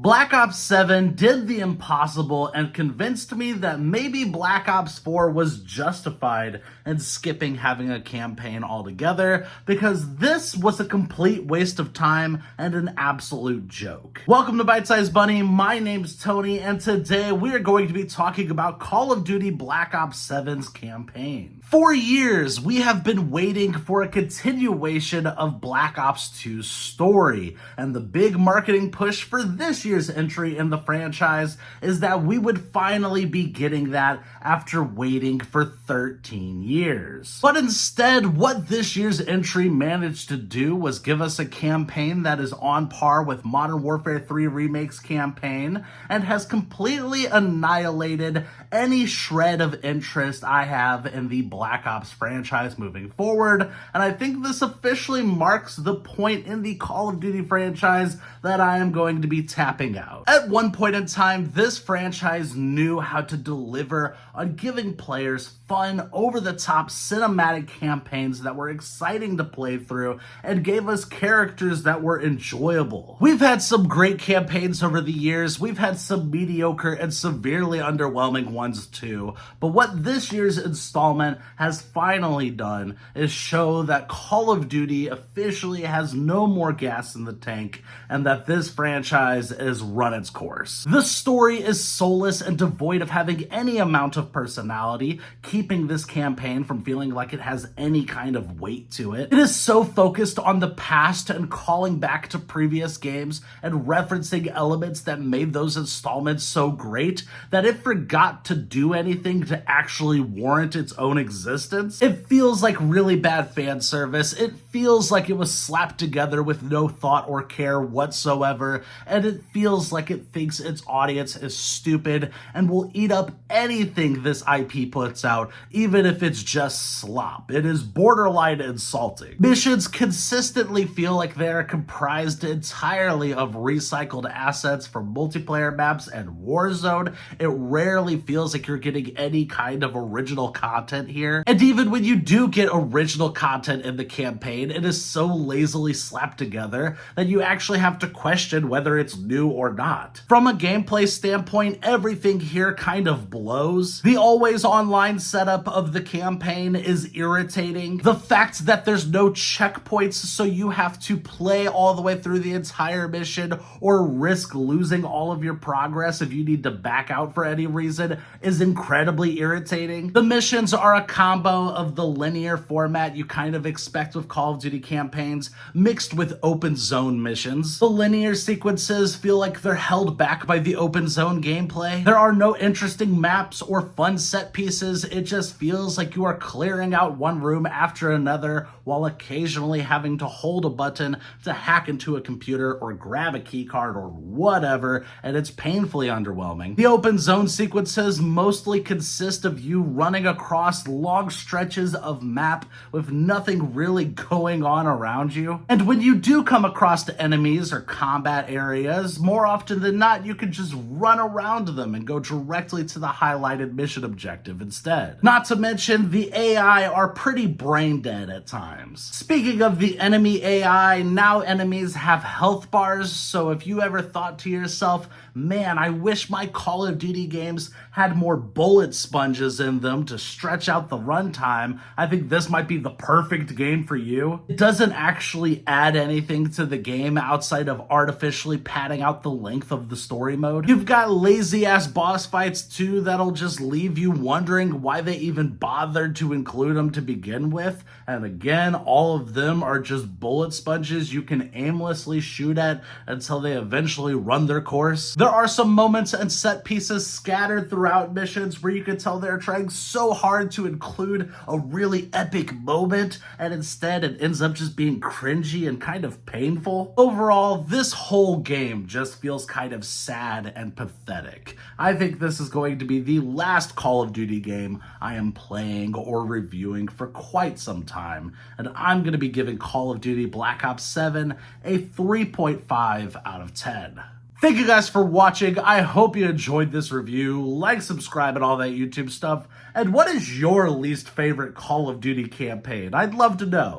Black Ops 7 did the impossible and convinced me that maybe Black Ops 4 was justified in skipping having a campaign altogether, because this was a complete waste of time and an absolute joke. Welcome to Bite Size Bunny, my name's Tony, and today we are going to be talking about Call of Duty Black Ops 7's campaign. For years, we have been waiting for a continuation of Black Ops 2's story, and the big marketing push for this year's entry in the franchise is that we would finally be getting that after waiting for 13 years. But instead, what this year's entry managed to do was give us a campaign that is on par with Modern Warfare 3 Remake's campaign and has completely annihilated any shred of interest I have in the Black Ops franchise moving forward, and I think this officially marks the point in the Call of Duty franchise that I am going to be tapping out. At one point in time, this franchise knew how to deliver on giving players fun, over-the-top cinematic campaigns that were exciting to play through and gave us characters that were enjoyable. We've had some great campaigns over the years, we've had some mediocre and severely underwhelming ones too, but what this year's installment has finally done is show that Call of Duty officially has no more gas in the tank and that this franchise is run its course. The story is soulless and devoid of having any amount of personality, keeping this campaign from feeling like it has any kind of weight to it. It is so focused on the past and calling back to previous games and referencing elements that made those installments so great that it forgot to do anything to actually warrant its own existence. It feels like really bad fan service. It feels like it was slapped together with no thought or care whatsoever, and it feels like it thinks its audience is stupid and will eat up anything this IP puts out, even if it's just slop. It is borderline insulting. Missions consistently feel like they are comprised entirely of recycled assets from multiplayer maps and Warzone. It rarely feels like you're getting any kind of original content here. And even when you do get original content in the campaign, it is so lazily slapped together that you actually have to question whether it's new or not. From a gameplay standpoint, everything here kind of blows. The always online setup of the campaign is irritating. The fact that there's no checkpoints, so you have to play all the way through the entire mission or risk losing all of your progress if you need to back out for any reason, is incredibly irritating. The missions are a combo of the linear format you kind of expect with Call of Duty campaigns mixed with open zone missions. The linear sequences feel like they're held back by the open zone gameplay. There are no interesting maps or fun set pieces. It just feels like you are clearing out one room after another while occasionally having to hold a button to hack into a computer or grab a keycard or whatever, and it's painfully underwhelming. The open zone sequences mostly consist of you running across long stretches of map with nothing really going on around you. And when you do come across the enemies or combat areas, more often than not, you can just run around them and go directly to the highlighted mission objective instead. Not to mention, the AI are pretty brain dead at times. Speaking of the enemy AI, now enemies have health bars, so if you ever thought to yourself, man, I wish my Call of Duty games had more bullet sponges in them to stretch out the runtime, I think this might be the perfect game for you. It doesn't actually add anything to the game outside of artificially padding out the length of the story mode. You've got lazy ass boss fights too that'll just leave you wondering why they even bothered to include them to begin with, and again, all of them are just bullet sponges you can aimlessly shoot at until they eventually run their course. There are some moments and set pieces scattered throughout missions where you can tell they're trying so hard to include a really epic moment, and instead it ends up just being cringy and kind of painful. Overall, this whole game just feels kind of sad and pathetic. I think this is going to be the last Call of Duty game I am playing or reviewing for quite some time, and I'm going to be giving Call of Duty Black Ops 7 a 3.5 out of 10. Thank you guys for watching. I hope you enjoyed this review. Like, subscribe, and all that YouTube stuff. And what is your least favorite Call of Duty campaign? I'd love to know.